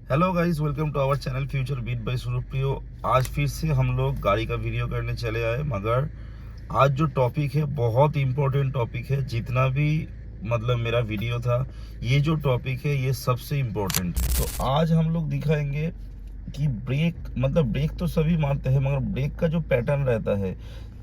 Hello guys, welcome to our channel future beat by Surpriyo. आज फिर से हम लोग गाड़ी का वीडियो करने चले आए, मगर आज जो टॉपिक है बहुत इम्पोर्टेंट टॉपिक है। जितना भी मतलब मेरा वीडियो था, ये जो टॉपिक है ये सबसे इम्पोर्टेंट है। तो आज हम लोग दिखाएंगे कि ब्रेक तो सभी मारते हैं, मगर ब्रेक का जो पैटर्न रहता है,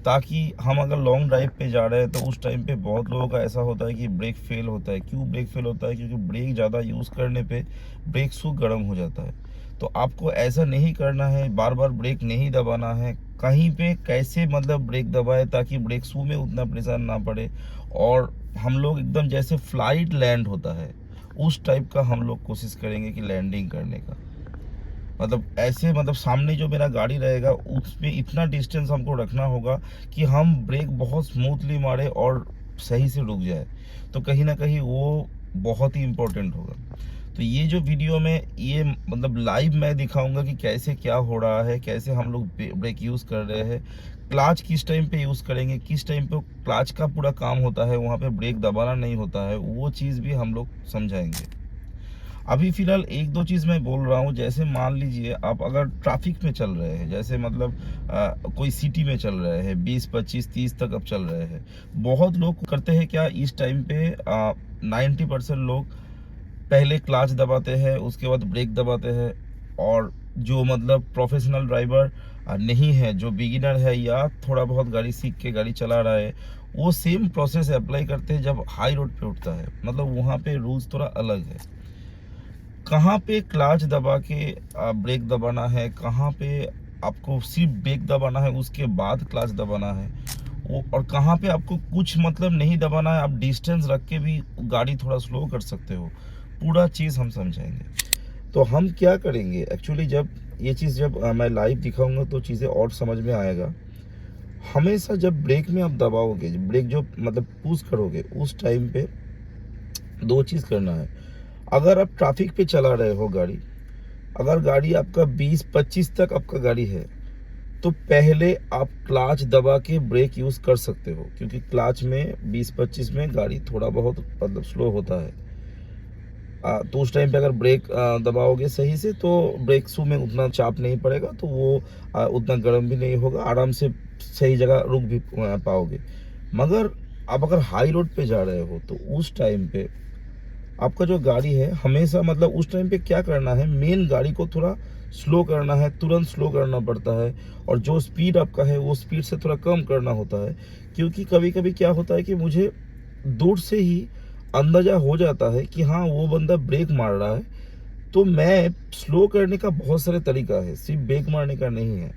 ताकि हम अगर लॉन्ग ड्राइव पे जा रहे हैं तो उस टाइम पे बहुत लोगों का ऐसा होता है कि ब्रेक फेल होता है। क्यों ब्रेक फेल होता है? क्योंकि ब्रेक ज़्यादा यूज़ करने पे ब्रेक शू गर्म हो जाता है। तो आपको ऐसा नहीं करना है, बार बार ब्रेक नहीं दबाना है। कहीं पे कैसे मतलब ब्रेक दबाए ताकि ब्रेक शू में उतना प्रेशर ना पड़े और हम लोग एकदम जैसे फ्लाइट लैंड होता है उस टाइप का हम लोग कोशिश करेंगे कि लैंडिंग करने का। मतलब ऐसे मतलब सामने जो मेरा गाड़ी रहेगा उसमें इतना डिस्टेंस हमको रखना होगा कि हम ब्रेक बहुत स्मूथली मारे और सही से रुक जाए। तो कहीं ना कहीं वो बहुत ही इम्पोर्टेंट होगा। तो ये जो वीडियो में ये मतलब लाइव मैं दिखाऊंगा कि कैसे क्या हो रहा है, कैसे हम लोग ब्रेक यूज़ कर रहे हैं, क्लाच किस टाइम पे यूज़ करेंगे, किस टाइम पे क्लाच का पूरा काम होता है, वहाँ पे ब्रेक दबाना नहीं होता है, वो चीज़ भी हम लोग समझाएंगे। अभी फिलहाल एक दो चीज़ मैं बोल रहा हूँ। जैसे मान लीजिए आप अगर ट्रैफिक में चल रहे हैं, जैसे मतलब कोई सिटी में चल रहे हैं, 20 25 30 तक अब चल रहे हैं। बहुत लोग करते हैं क्या इस टाइम पे, 90% लोग पहले क्लच दबाते हैं, उसके बाद ब्रेक दबाते हैं। और जो मतलब प्रोफेशनल ड्राइवर नहीं है, जो बिगिनर है या थोड़ा बहुत गाड़ी सीख के गाड़ी चला रहा है, वो सेम प्रोसेस अप्लाई करते हैं जब हाई रोड पे उठता है। मतलब वहाँ पे रूल्स थोड़ा अलग है। कहाँ पे क्लच दबा के ब्रेक दबाना है, कहाँ पे आपको सिर्फ ब्रेक दबाना है उसके बाद क्लच दबाना है, वो और कहाँ पे आपको कुछ मतलब नहीं दबाना है, आप डिस्टेंस रख के भी गाड़ी थोड़ा स्लो कर सकते हो। पूरा चीज़ हम समझाएंगे। तो हम क्या करेंगे एक्चुअली, जब ये चीज़ जब मैं लाइव दिखाऊंगा तो चीज़ें और समझ में आएगा। हमेशा जब ब्रेक में आप दबाओगे, ब्रेक जो मतलब पुश करोगे, उस टाइम पे दो चीज़ करना है। अगर आप ट्रैफिक पे चला रहे हो गाड़ी, अगर गाड़ी आपका 20-25 तक आपका गाड़ी है, तो पहले आप क्लच दबा के ब्रेक यूज़ कर सकते हो, क्योंकि क्लच में 20-25 में गाड़ी थोड़ा बहुत मतलब स्लो होता है। तो उस टाइम पे अगर ब्रेक दबाओगे सही से तो ब्रेक शू में उतना चाप नहीं पड़ेगा, तो वो उतना गर्म भी नहीं होगा, आराम से सही जगह रुक भी पाओगे। मगर आप अगर हाई रोड पे जा रहे हो तो उस टाइम पे आपका जो गाड़ी है हमेशा मतलब उस टाइम पे क्या करना है, मेन गाड़ी को थोड़ा स्लो करना है, तुरंत स्लो करना पड़ता है। और जो स्पीड आपका है वो स्पीड से थोड़ा कम करना होता है। क्योंकि कभी कभी क्या होता है कि मुझे दूर से ही अंदाजा हो जाता है कि हाँ वो बंदा ब्रेक मार रहा है। तो मैं स्लो करने का बहुत सारे तरीका है, सिर्फ ब्रेक मारने का नहीं है।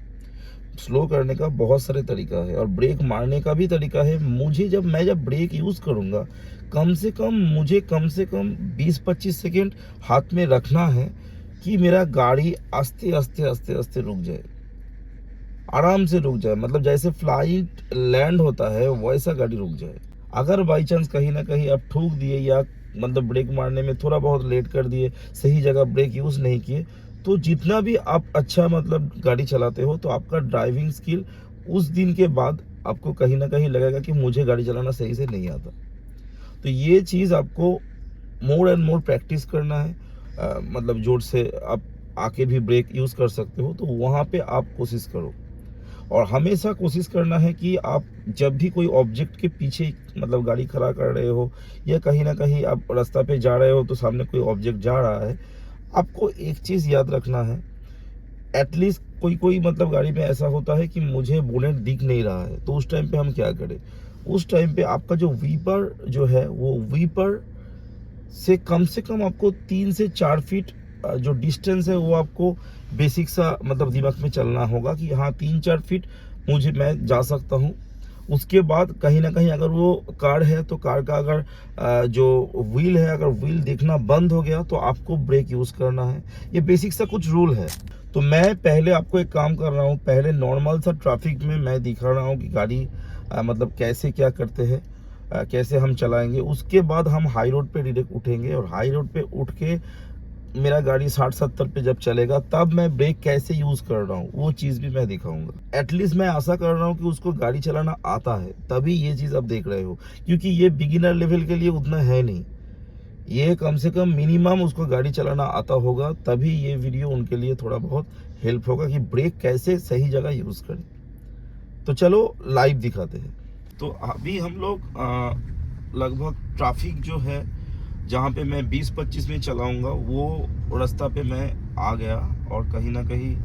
स्लो करने का बहुत सारे तरीका है और ब्रेक मारने का भी तरीका है। मुझे जब ब्रेक यूज़ करूँगा, कम से कम 20-25 सेकेंड हाथ में रखना है कि मेरा गाड़ी आस्ते आस्ते आस्ते आस्ते रुक जाए, आराम से रुक जाए। मतलब जैसे फ्लाइट लैंड होता है वैसा गाड़ी रुक जाए। अगर बाई चांस कहीं ना कहीं आप ठूक दिए या मतलब ब्रेक मारने में थोड़ा बहुत लेट कर दिए, सही जगह ब्रेक यूज़ नहीं किए, तो जितना भी आप अच्छा मतलब गाड़ी चलाते हो तो आपका ड्राइविंग स्किल उस दिन के बाद आपको कहीं ना कहीं लगेगा कि मुझे गाड़ी चलाना सही से नहीं आता। तो ये चीज़ आपको मोर एंड मोर प्रैक्टिस करना है। मतलब जोर से आप आके भी ब्रेक यूज़ कर सकते हो, तो वहाँ पे आप कोशिश करो। और हमेशा कोशिश करना है कि आप जब भी कोई ऑब्जेक्ट के पीछे मतलब गाड़ी खड़ा कर रहे हो या कहीं ना कहीं आप रास्ता पे जा रहे हो तो सामने कोई ऑब्जेक्ट जा रहा है, आपको एक चीज़ याद रखना है। एटलीस्ट कोई कोई मतलब गाड़ी में ऐसा होता है कि मुझे बोनेट दिख नहीं रहा है, तो उस टाइम पे हम क्या करें? उस टाइम पे आपका जो वीपर जो है वो वीपर से कम आपको 3 से 4 फीट जो डिस्टेंस है वो आपको बेसिक सा मतलब दिमाग में चलना होगा कि हाँ 3-4 फीट मैं जा सकता हूँ। उसके बाद कहीं ना कहीं अगर वो कार है तो कार का अगर जो व्हील है, अगर व्हील देखना बंद हो गया तो आपको ब्रेक यूज़ करना है। ये बेसिक सा कुछ रूल है। तो मैं पहले आपको एक काम कर रहा हूँ, पहले नॉर्मल सा ट्रैफिक में मैं दिखा रहा हूँ कि गाड़ी मतलब कैसे क्या करते हैं, कैसे हम चलाएंगे। उसके बाद हम हाई रोड पे डायरेक्ट उठेंगे और हाई रोड पे उठ के मेरा गाड़ी 60-70 पे जब चलेगा तब मैं ब्रेक कैसे यूज़ कर रहा हूँ वो चीज़ भी मैं दिखाऊंगा। एटलीस्ट मैं आशा कर रहा हूँ कि उसको गाड़ी चलाना आता है, तभी ये चीज़ आप देख रहे हो। क्योंकि ये बिगिनर लेवल के लिए उतना है नहीं। ये कम से कम मिनिमम उसको गाड़ी चलाना आता होगा, तभी ये वीडियो उनके लिए थोड़ा बहुत हेल्प होगा कि ब्रेक कैसे सही जगह यूज़ करें। तो चलो लाइव दिखाते हैं। तो अभी हम लोग लगभग ट्रैफिक जो है जहाँ पे मैं 20-25 में चलाऊंगा वो रास्ता पे मैं आ गया, और कहीं ना कहीं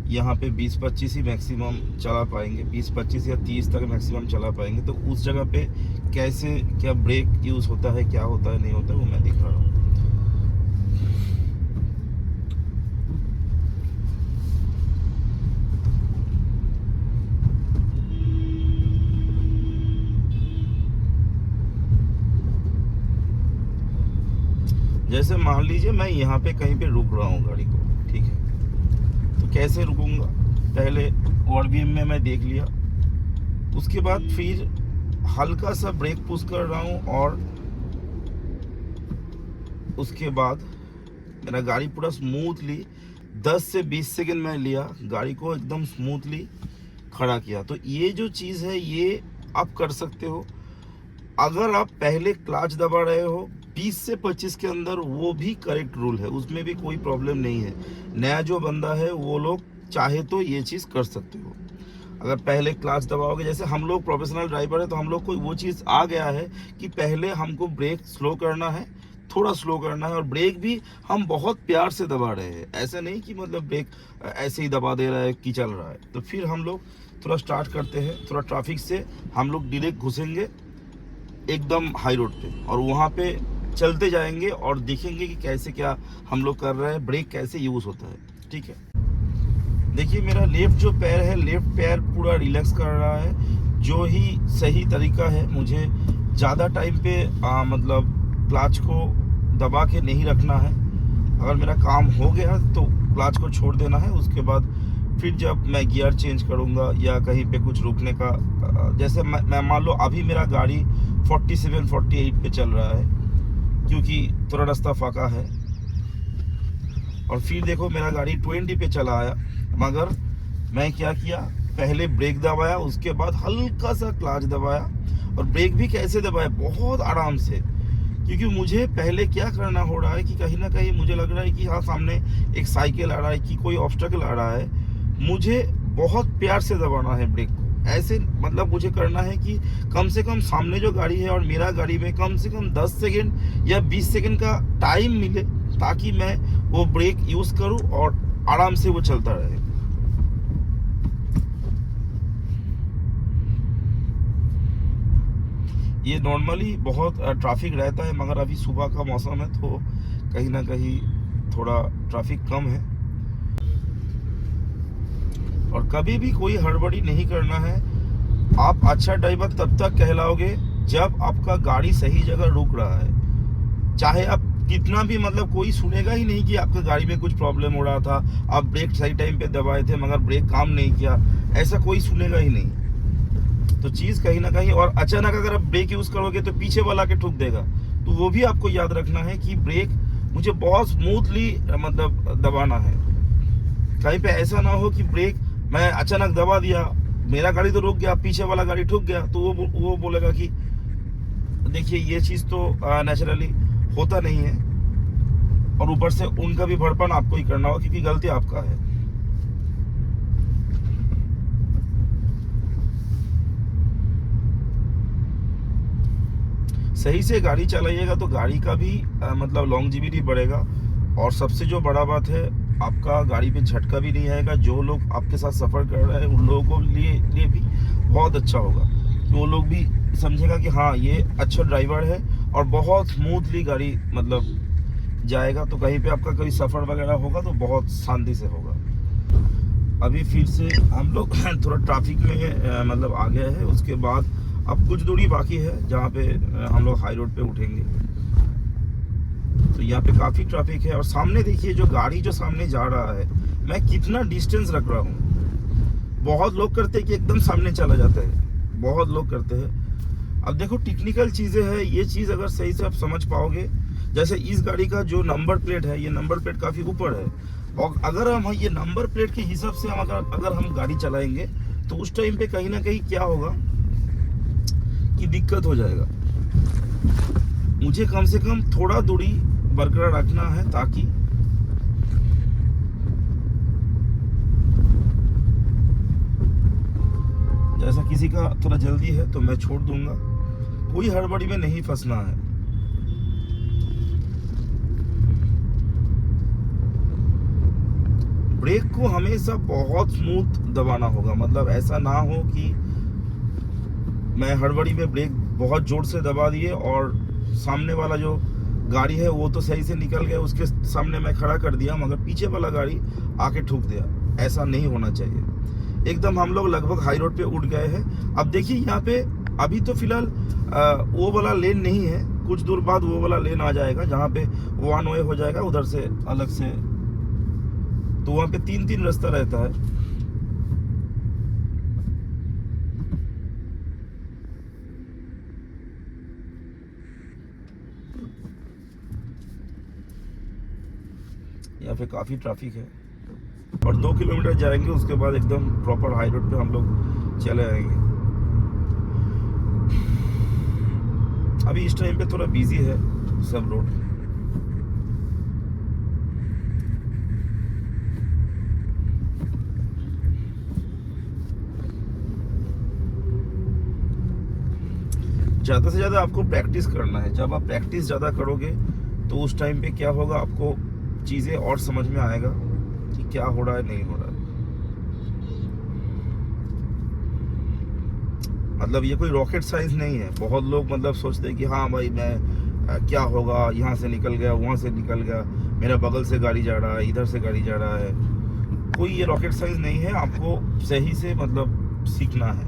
यहाँ पे 20-25 ही मैक्सिमम चला पाएंगे, 20-25 या 30 तक मैक्सिमम चला पाएंगे। तो उस जगह पे कैसे क्या ब्रेक यूज़ होता है, क्या होता है नहीं होता है, वो मैं दिखा रहा हूँ। जैसे मान लीजिए मैं यहाँ पे कहीं पे रुक रहा हूँ गाड़ी को, ठीक है, तो कैसे रुकूंगा, पहले आरबीएम में मैं देख लिया, उसके बाद फिर हल्का सा ब्रेक पुश कर रहा हूँ, और उसके बाद मेरा गाड़ी पूरा स्मूथली 10 से 20 सेकंड में लिया, गाड़ी को एकदम स्मूथली खड़ा किया। तो ये जो चीज़ है ये आप कर सकते हो अगर आप पहले क्लच दबा रहे हो 20 से 25 के अंदर, वो भी करेक्ट रूल है, उसमें भी कोई प्रॉब्लम नहीं है। नया जो बंदा है वो लोग चाहे तो ये चीज़ कर सकते हो। अगर पहले क्लच दबाओगे, जैसे हम लोग प्रोफेशनल ड्राइवर है तो हम लोग को वो चीज़ आ गया है कि पहले हमको ब्रेक स्लो करना है, थोड़ा स्लो करना है, और ब्रेक भी हम बहुत प्यार से दबा रहे हैं, ऐसा नहीं कि मतलब ब्रेक ऐसे ही दबा दे रहा है कि चल रहा है। तो फिर हम लोग थोड़ा स्टार्ट करते हैं, थोड़ा ट्रैफिक से हम लोग डायरेक्ट घुसेंगे एकदम हाई रोड पे, और वहाँ पे चलते जाएंगे और देखेंगे कि कैसे क्या हम लोग कर रहे हैं, ब्रेक कैसे यूज़ होता है, ठीक है। देखिए मेरा लेफ्ट जो पैर है, लेफ्ट पैर पूरा रिलैक्स कर रहा है, जो ही सही तरीका है। मुझे ज़्यादा टाइम पे मतलब क्लच को दबा के नहीं रखना है। अगर मेरा काम हो गया तो क्लच को छोड़ देना है, उसके बाद फिर जब मैं गियर चेंज करूँगा या कहीं पे कुछ रुकने का, जैसे मैं मान लो अभी मेरा गाड़ी 47-48 पे चल रहा है क्योंकि थोड़ा रास्ता फाका है, और फिर देखो मेरा गाड़ी 20 पे चला आया, मगर मैं क्या किया, पहले ब्रेक दबाया, उसके बाद हल्का सा क्लच दबाया, और ब्रेक भी कैसे दबाया, बहुत आराम से, क्योंकि मुझे पहले क्या करना हो रहा है कि कहीं ना कहीं मुझे लग रहा है कि हाँ सामने एक साइकिल आ रहा है कि कोई ऑब्स्टेकल आ रहा है, मुझे बहुत प्यार से दबाना है ब्रेक को। ऐसे मतलब मुझे करना है कि कम से कम सामने जो गाड़ी है और मेरा गाड़ी में कम से कम 10 सेकंड या 20 सेकंड का टाइम मिले, ताकि मैं वो ब्रेक यूज़ करूं और आराम से वो चलता रहे। ये नॉर्मली बहुत ट्रैफिक रहता है, मगर अभी सुबह का मौसम है तो कहीं ना कहीं थोड़ा ट्रैफिक कम है। और कभी भी कोई हड़बड़ी नहीं करना है। आप अच्छा ड्राइवर तब तक कहलाओगे जब आपका गाड़ी सही जगह रुक रहा है। चाहे आप कितना भी मतलब कोई सुनेगा ही नहीं कि आपका गाड़ी में कुछ प्रॉब्लम हो रहा था, आप ब्रेक सही टाइम पे दबाए थे मगर ब्रेक काम नहीं किया, ऐसा कोई सुनेगा ही नहीं। तो चीज़ कहीं ना कहीं, और अचानक अगर आप ब्रेक यूज़ करोगे तो पीछे वाला के ठुक देगा, तो वो भी आपको याद रखना है कि ब्रेक मुझे बहुत स्मूथली मतलब दबाना है। कहीं पे ऐसा ना हो कि ब्रेक मैं अचानक दबा दिया, मेरा गाड़ी तो रुक गया, पीछे वाला गाड़ी ठुक गया, तो वो बोलेगा कि देखिए ये चीज़ तो नेचुरली होता नहीं है, और ऊपर से उनका भी भरपान आपको ही करना होगा क्योंकि गलती आपका है। सही से गाड़ी चलाइएगा तो गाड़ी का भी मतलब लॉन्गजिविटी बढ़ेगा, और सबसे जो बड़ा बात है, आपका गाड़ी पे झटका भी नहीं आएगा। जो लोग आपके साथ सफ़र कर रहे हैं उन लोगों को लिए भी बहुत अच्छा होगा, वो लोग भी समझेगा कि हाँ ये अच्छा ड्राइवर है और बहुत स्मूथली गाड़ी मतलब जाएगा। तो कहीं पे आपका कोई सफ़र वगैरह होगा तो बहुत शांति से होगा। अभी फिर से हम लोग थोड़ा ट्रैफिक में मतलब आ गए हैं, उसके बाद अब कुछ दूरी बाकी है जहाँ पे हम लोग हाई रोड पे उठेंगे। तो यहाँ पे काफ़ी ट्रैफिक है, और सामने देखिए जो गाड़ी जो सामने जा रहा है, मैं कितना डिस्टेंस रख रहा हूँ। बहुत लोग करते हैं कि एकदम सामने चला जाता है, बहुत लोग करते हैं। अब देखो टेक्निकल चीज़ें हैं, ये चीज़ अगर सही से आप समझ पाओगे, जैसे इस गाड़ी का जो नंबर प्लेट है, ये नंबर प्लेट काफ़ी ऊपर है, और अगर हम ये नंबर प्लेट के हिसाब से हम अगर हम गाड़ी चलाएंगे तो उस टाइम पे कहीं ना कहीं क्या होगा कि दिक्कत हो जाएगा। मुझे कम से कम थोड़ा दूरी बरकरार रखना है, ताकि जैसा किसी का थोड़ा जल्दी है तो मैं छोड़ दूंगा, कोई हड़बड़ी में नहीं फंसना है। ब्रेक को हमेशा बहुत स्मूथ दबाना होगा, मतलब ऐसा ना हो कि मैं हड़बड़ी में ब्रेक बहुत जोर से दबा दिए और सामने वाला जो गाड़ी है वो तो सही से निकल गया, उसके सामने मैं खड़ा कर दिया, मगर पीछे वाला गाड़ी आके ठुक दिया। ऐसा नहीं होना चाहिए। एकदम हम लोग लगभग हाई रोड पे उठ गए हैं। अब देखिए यहाँ पे अभी तो फिलहाल वो वाला लेन नहीं है, कुछ दूर बाद वो वाला लेन आ जाएगा जहाँ पे वन वे हो जाएगा उधर से अलग से, तो वहाँ पे 3-3 रास्ता रहता है। यहाँ पे काफ़ी ट्रैफिक है और 2 किलोमीटर जाएंगे उसके बाद एकदम प्रॉपर हाई रोड पे हम लोग चले आएंगे। अभी इस टाइम पे थोड़ा बिजी है सब रोड। ज़्यादा से ज़्यादा आपको प्रैक्टिस करना है। जब आप प्रैक्टिस ज़्यादा करोगे तो उस टाइम पे क्या होगा, आपको चीज़ें और समझ में आएगा कि क्या हो रहा है नहीं हो रहा है। मतलब ये कोई रॉकेट साइंस नहीं है। बहुत लोग मतलब सोचते हैं कि हाँ भाई मैं क्या होगा, यहाँ से निकल गया वहाँ से निकल गया, मेरा बगल से गाड़ी जा रहा है, इधर से गाड़ी जा रहा है। कोई ये रॉकेट साइंस नहीं है। आपको सही से मतलब सीखना है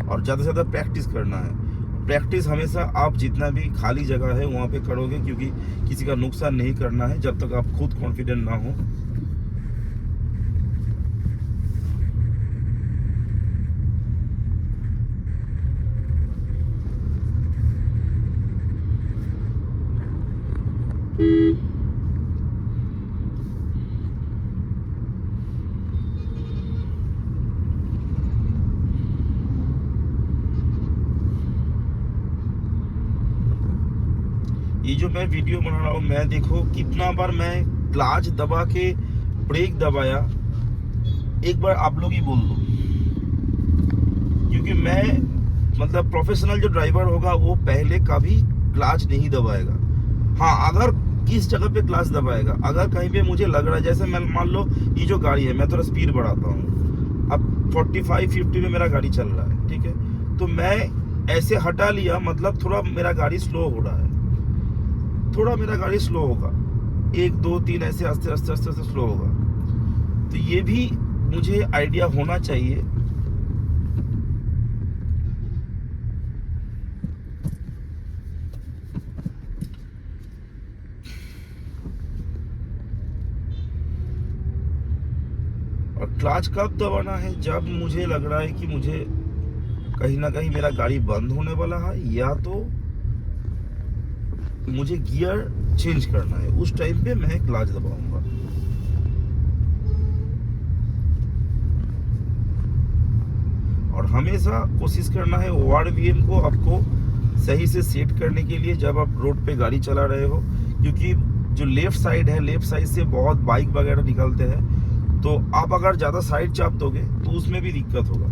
और ज़्यादा से ज़्यादा प्रैक्टिस करना है। प्रैक्टिस हमेशा आप जितना भी खाली जगह है वहाँ पे करोगे, क्योंकि किसी का नुकसान नहीं करना है जब तक आप खुद कॉन्फिडेंट ना हो। ये जो मैं वीडियो बना रहा हूँ, मैं देखो कितना बार मैं क्लच दबा के ब्रेक दबाया, एक बार आप लोग ही बोल दो। क्योंकि मैं मतलब प्रोफेशनल जो ड्राइवर होगा वो पहले कभी क्लच नहीं दबाएगा। हाँ, अगर किस जगह पे क्लच दबाएगा, अगर कहीं पे मुझे लग रहा है, जैसे मैं मान लो ये जो गाड़ी है मैं थोड़ा स्पीड बढ़ाता हूँ, अब 45-50 में मेरा गाड़ी चल रहा है, ठीक है, तो मैं ऐसे हटा लिया, मतलब थोड़ा मेरा गाड़ी स्लो हो रहा है, थोड़ा मेरा गाड़ी स्लो होगा, 1 2 3 ऐसे आस्ते आस्ते आस्ते आस्ते स्लो होगा। तो ये भी मुझे आइडिया होना चाहिए। और क्लच कब दबाना है, जब मुझे लग रहा है कि मुझे कहीं ना कहीं मेरा गाड़ी बंद होने वाला है या तो मुझे गियर चेंज करना है, उस टाइम पे मैं क्लच दबाऊंगा। और हमेशा कोशिश करना है ORVM को आपको सही से सेट करने के लिए जब आप रोड पे गाड़ी चला रहे हो, क्योंकि जो लेफ्ट साइड है, लेफ्ट साइड से बहुत बाइक वगैरह निकलते हैं, तो आप अगर ज़्यादा साइड चाप दोगे तो उसमें भी दिक्कत होगा।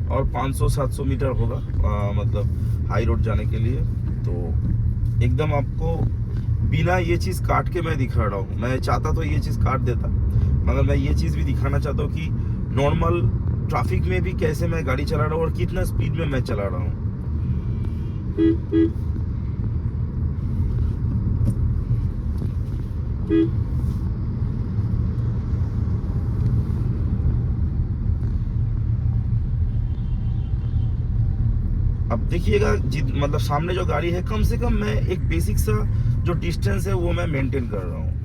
और 500-700 मीटर होगा मतलब हाई रोड जाने के लिए। तो एकदम आपको बिना ये चीज़ काट के मैं दिखा रहा हूँ। मैं चाहता तो ये चीज़ काट देता, मगर मैं ये चीज़ भी दिखाना चाहता हूँ कि नॉर्मल ट्रैफिक में भी कैसे मैं गाड़ी चला रहा हूँ और कितना स्पीड में मैं चला रहा हूँ। अब देखिएगा मतलब सामने जो गाड़ी है, कम से कम मैं एक बेसिक सा जो डिस्टेंस है वो मैं मेंटेन कर रहा हूँ।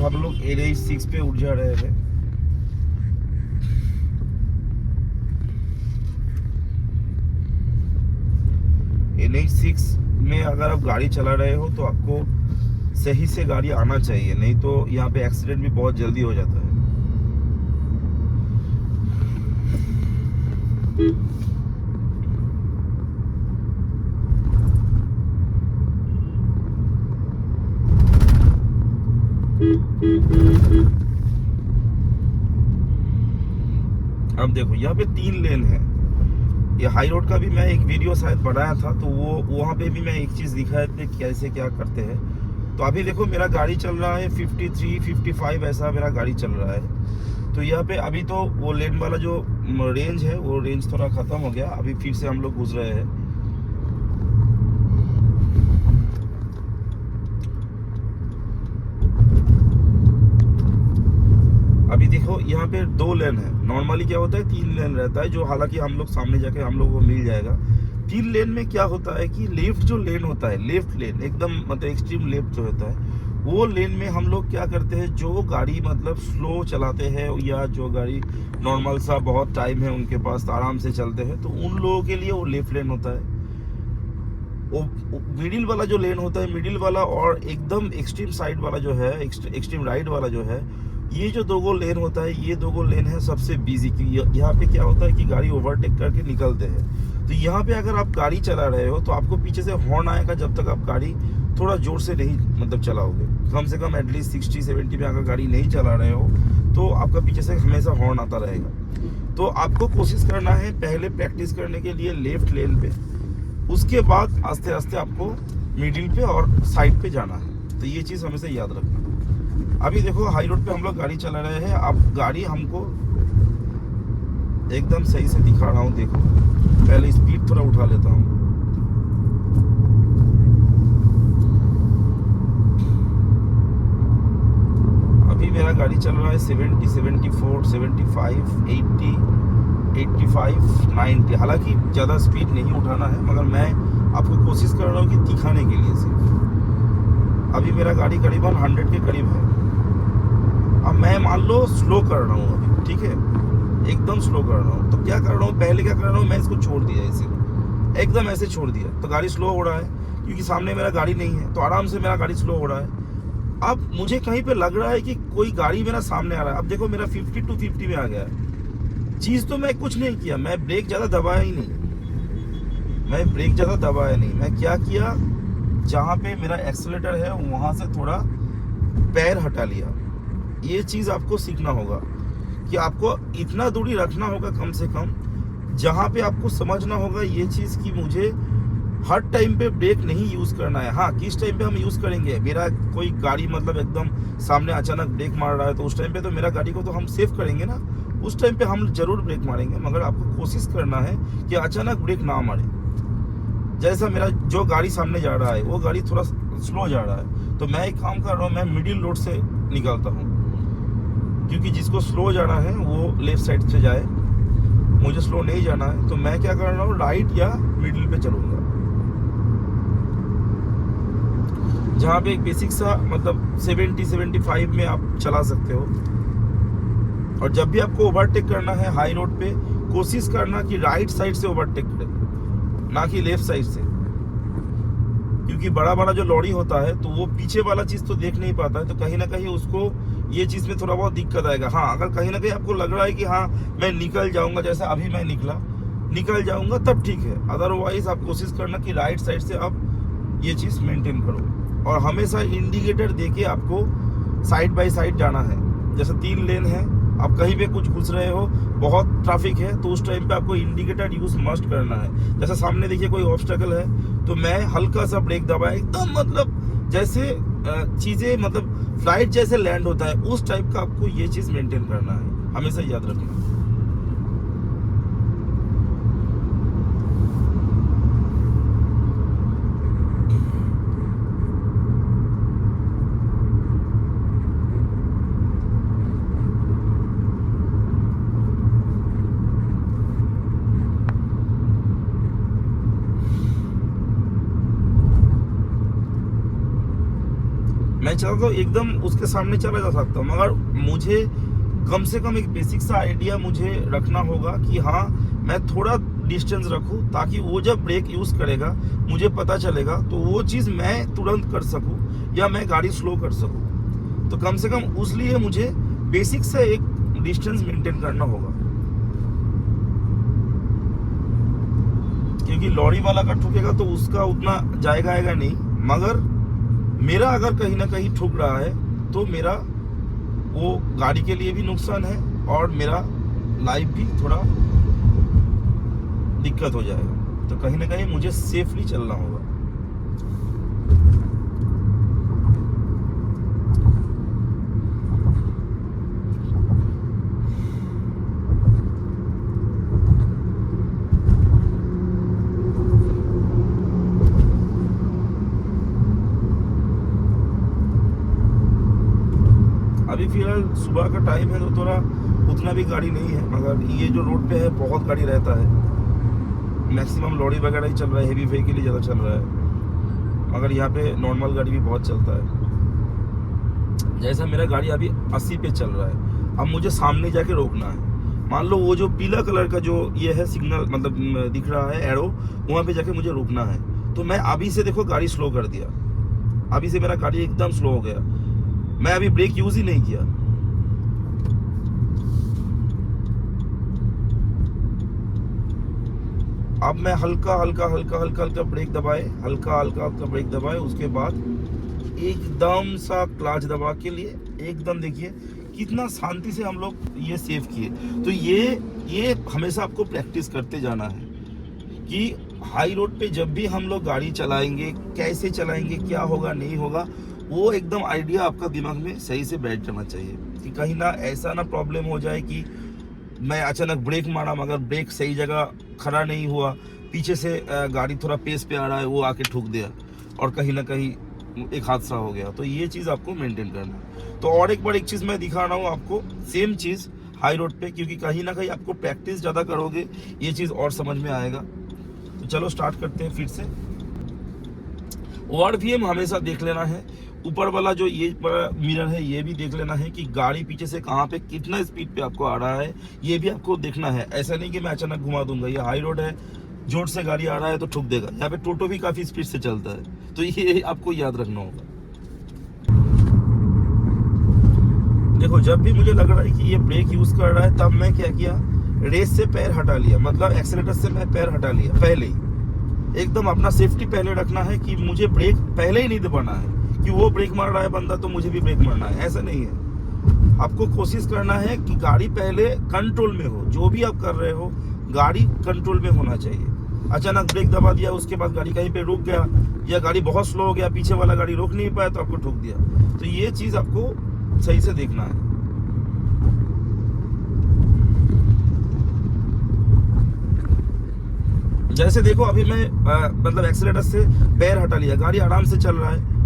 हम लोग NH6 पे उठ जा रहे हैं। NH6 में अगर आप गाड़ी चला रहे हो तो आपको सही से गाड़ी आना चाहिए, नहीं तो यहाँ पे एक्सीडेंट भी बहुत जल्दी हो जाता है। अब देखो यहाँ पे 3 लेन है। ये हाई रोड का भी मैं एक वीडियो शायद बनाया था, तो वो वहाँ पे भी मैं एक चीज़ दिखाया था कैसे क्या करते हैं। तो अभी देखो मेरा गाड़ी चल रहा है 53, 55 ऐसा मेरा गाड़ी चल रहा है। तो यहाँ पे अभी तो वो लेन वाला जो रेंज है वो रेंज थोड़ा ख़त्म हो गया, अभी फिर से हम लोग घुस रहे हैं। अभी देखो यहाँ पे 2 लेन है। नॉर्मली क्या होता है 3 लेन रहता है, जो हालांकि हम लोग सामने जाके हम लोग को मिल जाएगा। 3 लेन में क्या होता है कि लेफ्ट जो लेन होता है, लेफ्ट लेन एकदम मतलब एक्सट्रीम लेफ्ट जो होता है, वो लेन में हम लोग क्या करते हैं, जो गाड़ी मतलब स्लो चलाते हैं या जो गाड़ी नॉर्मल सा बहुत टाइम है उनके पास आराम से चलते हैं, तो उन लोगों के लिए वो लेफ्ट लेन होता है। वो मिडिल वाला जो लेन होता है, मिडिल वाला और एकदम एक्सट्रीम साइड वाला जो है, एक्सट्रीम राइट वाला जो है, ये जो 2 लेन होता है, ये 2 लेन है सबसे बिजी की। यहाँ पे क्या होता है कि गाड़ी ओवरटेक करके निकलते हैं। तो यहाँ पे अगर आप गाड़ी चला रहे हो तो आपको पीछे से हॉर्न आएगा जब तक आप गाड़ी थोड़ा जोर से नहीं मतलब चलाओगे। कम से कम एटलीस्ट 60-70 में अगर गाड़ी नहीं चला रहे हो तो आपका पीछे से हमेशा हॉर्न आता रहेगा। तो आपको कोशिश करना है पहले प्रैक्टिस करने के लिए लेफ्ट लेन पे, उसके बाद आस्ते आस्ते आपको मिडिल पे और साइड पे जाना है। तो ये चीज़ हमेशा याद रखना। अभी देखो हाई रोड पे हम लोग गाड़ी चला रहे हैं। अब गाड़ी हमको एकदम सही से दिखा रहा हूँ, देखो पहले स्पीड थोड़ा उठा लेता हूँ। अभी मेरा गाड़ी चल रहा है 70, 74, 75, 80, 85, 90। हालांकि ज़्यादा स्पीड नहीं उठाना है, मगर मैं आपको कोशिश कर रहा हूँ कि दिखाने के लिए सिर्फ। अभी मेरा गाड़ी करीबन 100 के करीब है। अब मैं मान लो स्लो कर रहा हूँ अभी, ठीक है, एकदम स्लो कर रहा हूँ। तो क्या कर रहा हूँ, पहले क्या कर रहा हूँ, मैं इसको छोड़ दिया, इसे एकदम ऐसे छोड़ दिया, तो गाड़ी स्लो हो रहा है क्योंकि सामने मेरा गाड़ी नहीं है, तो आराम से मेरा गाड़ी स्लो हो रहा है। अब मुझे कहीं पे लग रहा है कि कोई गाड़ी मेरा सामने आ रहा है। अब देखो मेरा 50 to 50 में आ गया है। चीज़ तो मैं कुछ नहीं किया, मैं ब्रेक ज़्यादा दबाया ही नहीं, मैं ब्रेक ज़्यादा दबाया नहीं। मैं क्या किया, जहाँ पे मेरा एक्सीलरेटर है वहाँ से थोड़ा पैर हटा लिया। ये चीज़ आपको सीखना होगा कि आपको इतना दूरी रखना होगा कम से कम, जहाँ पे आपको समझना होगा ये चीज़ कि मुझे हर टाइम पे ब्रेक नहीं यूज़ करना है। हाँ, किस टाइम पे हम यूज़ करेंगे, मेरा कोई गाड़ी मतलब एकदम सामने अचानक ब्रेक मार रहा है तो उस टाइम पे तो मेरा गाड़ी को तो हम सेव करेंगे ना, उस टाइम पे हम ज़रूर ब्रेक मारेंगे। मगर आपको कोशिश करना है कि अचानक ब्रेक ना मारे। जैसा मेरा जो गाड़ी सामने जा रहा है वो गाड़ी थोड़ा स्लो जा रहा है, तो मैं एक काम कर रहा हूँ, मैं मिडिल रोड से निकलता हूँ, क्योंकि जिसको स्लो जाना है वो लेफ्ट साइड से जाए, मुझे स्लो नहीं जाना है। तो मैं क्या कर रहा हूँ, राइट या मिडिल पे चलूँगा, जहाँ पे एक बेसिक सा मतलब 70-75 में आप चला सकते हो। और जब भी आपको ओवरटेक करना है हाई रोड पे, कोशिश करना कि राइट साइड से ओवरटेक करें, ना कि लेफ्ट साइड से, क्योंकि बड़ा बड़ा जो लॉरी होता है तो वो पीछे वाला चीज़ तो देख नहीं पाता है, तो कहीं ना कहीं उसको ये चीज़ में थोड़ा बहुत दिक्कत आएगा। हाँ, अगर कहीं ना कहीं आपको लग रहा है कि हाँ मैं निकल जाऊंगा, जैसे अभी मैं निकल जाऊंगा, तब ठीक है। अदरवाइज आप कोशिश करना कि राइट साइड से आप ये चीज़ मेंटेन करो। और हमेशा इंडिकेटर देके आपको साइड बाय साइड जाना है। जैसे 3 लेन है, आप कहीं पे कुछ घुस रहे हो, बहुत ट्रैफिक है, तो उस टाइम पे आपको इंडिकेटर यूज मस्ट करना है। जैसे सामने देखिए कोई ऑब्स्टेकल है, तो मैं हल्का सा ब्रेक दबाया, एकदम मतलब जैसे चीज़ें मतलब फ्लाइट जैसे लैंड होता है उस टाइप का आपको ये चीज़ मेंटेन करना है, हमेशा याद रखना। मैं चाहता हूँ एकदम उसके सामने चला जा सकता हूँ, मगर मुझे कम से कम एक बेसिक सा आइडिया मुझे रखना होगा कि हाँ मैं थोड़ा डिस्टेंस रखूँ, ताकि वो जब ब्रेक यूज़ करेगा मुझे पता चलेगा, तो वो चीज़ मैं तुरंत कर सकूँ या मैं गाड़ी स्लो कर सकूँ। तो कम से कम उस लिए मुझे बेसिक से एक डिस्टेंस मेंटेन करना होगा, क्योंकि लॉरी वाला का ठुकेगा तो उसका उतना जाएगा आएगा नहीं, मगर मेरा अगर कहीं ना कहीं ठुक रहा है तो मेरा वो गाड़ी के लिए भी नुकसान है और मेरा लाइफ भी थोड़ा दिक्कत हो जाएगा। तो कहीं ना कहीं मुझे सेफली चलना होगा। अभी फिलहाल सुबह का टाइम है तो थोड़ा उतना भी गाड़ी नहीं है, मगर ये जो रोड पे है बहुत गाड़ी रहता है। मैक्सिमम लॉरी वगैरह ही चल रहा है, हेवी व्हीकल ही ज़्यादा चल रहा है, मगर यहाँ पे नॉर्मल गाड़ी भी बहुत चलता है। जैसा मेरा गाड़ी अभी 80 पे चल रहा है, अब मुझे सामने जाके रोकना है। मान लो वो जो पीला कलर का जो ये है सिग्नल, मतलब दिख रहा है एरो, वहाँ पे जाके मुझे रुकना है। तो मैं अभी से देखो गाड़ी स्लो कर दिया, अभी से मेरा गाड़ी एकदम स्लो हो गया, मैं अभी ब्रेक यूज ही नहीं किया। अब मैं हल्का हल्का ब्रेक दबाए, हल्का ब्रेक दबाए, उसके बाद एकदम सा क्लच दबा के लिए एकदम, देखिए कितना शांति से हम लोग ये सेव किए। तो ये हमेशा आपको प्रैक्टिस करते जाना है कि हाई रोड पे जब भी हम लोग गाड़ी चलाएंगे, कैसे चलाएंगे, क्या होगा नहीं होगा, वो एकदम आइडिया आपका दिमाग में सही से बैठ जाना चाहिए कि कहीं ना ऐसा ना प्रॉब्लम हो जाए कि मैं अचानक ब्रेक मारा मगर ब्रेक सही जगह खड़ा नहीं हुआ, पीछे से गाड़ी थोड़ा पेस पे आ रहा है वो आके ठुक दिया और कहीं ना कहीं एक हादसा हो गया। तो ये चीज़ आपको मेंटेन करना है। तो और एक बार एक चीज़ मैं दिखा रहा हूँ आपको, सेम चीज़ हाई रोड पे, क्योंकि कहीं ना कहीं आपको प्रैक्टिस ज़्यादा करोगे ये चीज़ और समझ में आएगा। तो चलो स्टार्ट करते हैं फिर से। ORVM हमेशा देख लेना है, ऊपर वाला जो ये मिरर है ये भी देख लेना है कि गाड़ी पीछे से कहाँ पे कितना स्पीड पे आपको आ रहा है, ये भी आपको देखना है। ऐसा नहीं कि मैं अचानक घुमा दूंगा, ये हाई रोड है, जोर से गाड़ी आ रहा है तो ठुक देगा। यहाँ पे टोटो भी काफी स्पीड से चलता है, तो ये आपको याद रखना होगा। देखो जब भी मुझे लग रहा है कि ये ब्रेक यूज कर रहा है, तब मैं क्या किया, रेस से पैर हटा लिया, मतलब एक्सीलेटर से मैं पैर हटा लिया पहले ही। एकदम अपना सेफ्टी पहले रखना है कि मुझे ब्रेक पहले ही नहीं दबाना है कि वो ब्रेक मार रहा है बंदा तो मुझे भी ब्रेक मारना है, ऐसा नहीं है। आपको कोशिश करना है कि गाड़ी पहले कंट्रोल में हो, जो भी आप कर रहे हो गाड़ी कंट्रोल में होना चाहिए। अचानक ब्रेक दबा दिया, उसके बाद गाड़ी कहीं पे रुक गया या गाड़ी बहुत स्लो हो गया, पीछे वाला गाड़ी रोक नहीं पाया तो आपको ठोक दिया। तो ये चीज़ आपको सही से देखना है। जैसे देखो अभी मैं मतलब एक्सीलेटर से पैर हटा लिया, गाड़ी आराम से चल रहा है,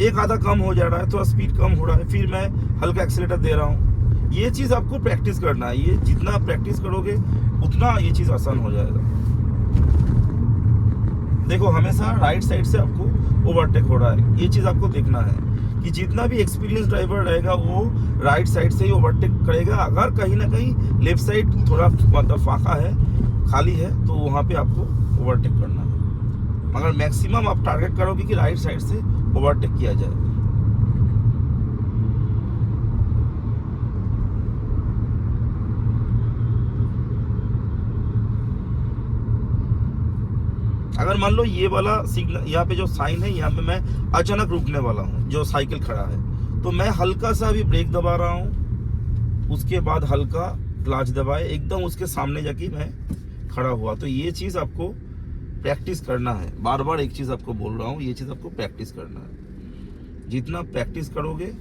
एक आधा कम हो जा रहा है, थोड़ा स्पीड कम हो रहा है, फिर मैं हल्का एक्सीलेटर दे रहा हूँ। ये चीज़ आपको प्रैक्टिस करना है, ये जितना प्रैक्टिस करोगे उतना ये चीज़ आसान हो जाएगा। देखो हमेशा राइट साइड से आपको ओवरटेक हो रहा है, ये चीज़ आपको देखना है कि जितना भी एक्सपीरियंस ड्राइवर रहेगा वो राइट साइड से ही ओवरटेक करेगा। अगर कहीं ना कहीं लेफ्ट साइड थोड़ा मतलब फाका है, खाली है, तो वहाँ पे आपको ओवरटेक करना है, मगर मैक्सिमम आप टारगेट करोगे कि राइट साइड से ओवरटेक किया जाए। अगर मान लो ये वाला सिग्नल, यहाँ पे जो साइन है, यहाँ पे मैं अचानक रुकने वाला हूँ, जो साइकिल खड़ा है, तो मैं हल्का सा भी ब्रेक दबा रहा हूँ, उसके बाद हल्का क्लच दबाए, एकदम उसके सामने जाके मैं खड़ा हुआ। तो ये चीज़ आपको प्रैक्टिस करना है, बार बार एक चीज़ आपको बोल रहा हूँ, ये चीज़ आपको प्रैक्टिस करना है। जितना प्रैक्टिस करोगे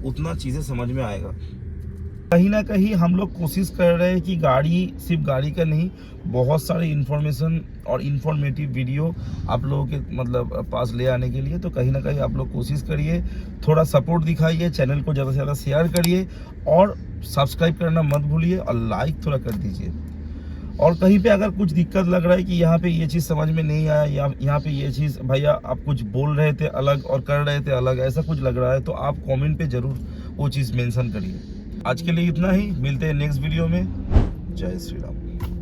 उतना चीज़ें समझ में आएगा। कहीं ना कहीं हम लोग कोशिश कर रहे हैं कि गाड़ी, सिर्फ गाड़ी का नहीं, बहुत सारे इन्फॉर्मेशन और इन्फॉर्मेटिव वीडियो आप लोगों के मतलब पास ले आने के लिए। तो कहीं ना कहीं आप लोग कोशिश करिए, थोड़ा सपोर्ट दिखाइए, चैनल को ज़्यादा से ज़्यादा शेयर करिए और सब्सक्राइब करना मत भूलिए और लाइक थोड़ा कर दीजिए। और कहीं पे अगर कुछ दिक्कत लग रहा है कि यहाँ पे ये चीज़ समझ में नहीं आया या यहाँ पे ये चीज़ भैया आप कुछ बोल रहे थे अलग और कर रहे थे अलग, ऐसा कुछ लग रहा है तो आप कमेंट पे ज़रूर वो चीज़ मेंशन करिए। आज के लिए इतना ही, मिलते हैं नेक्स्ट वीडियो में। जय श्री राम।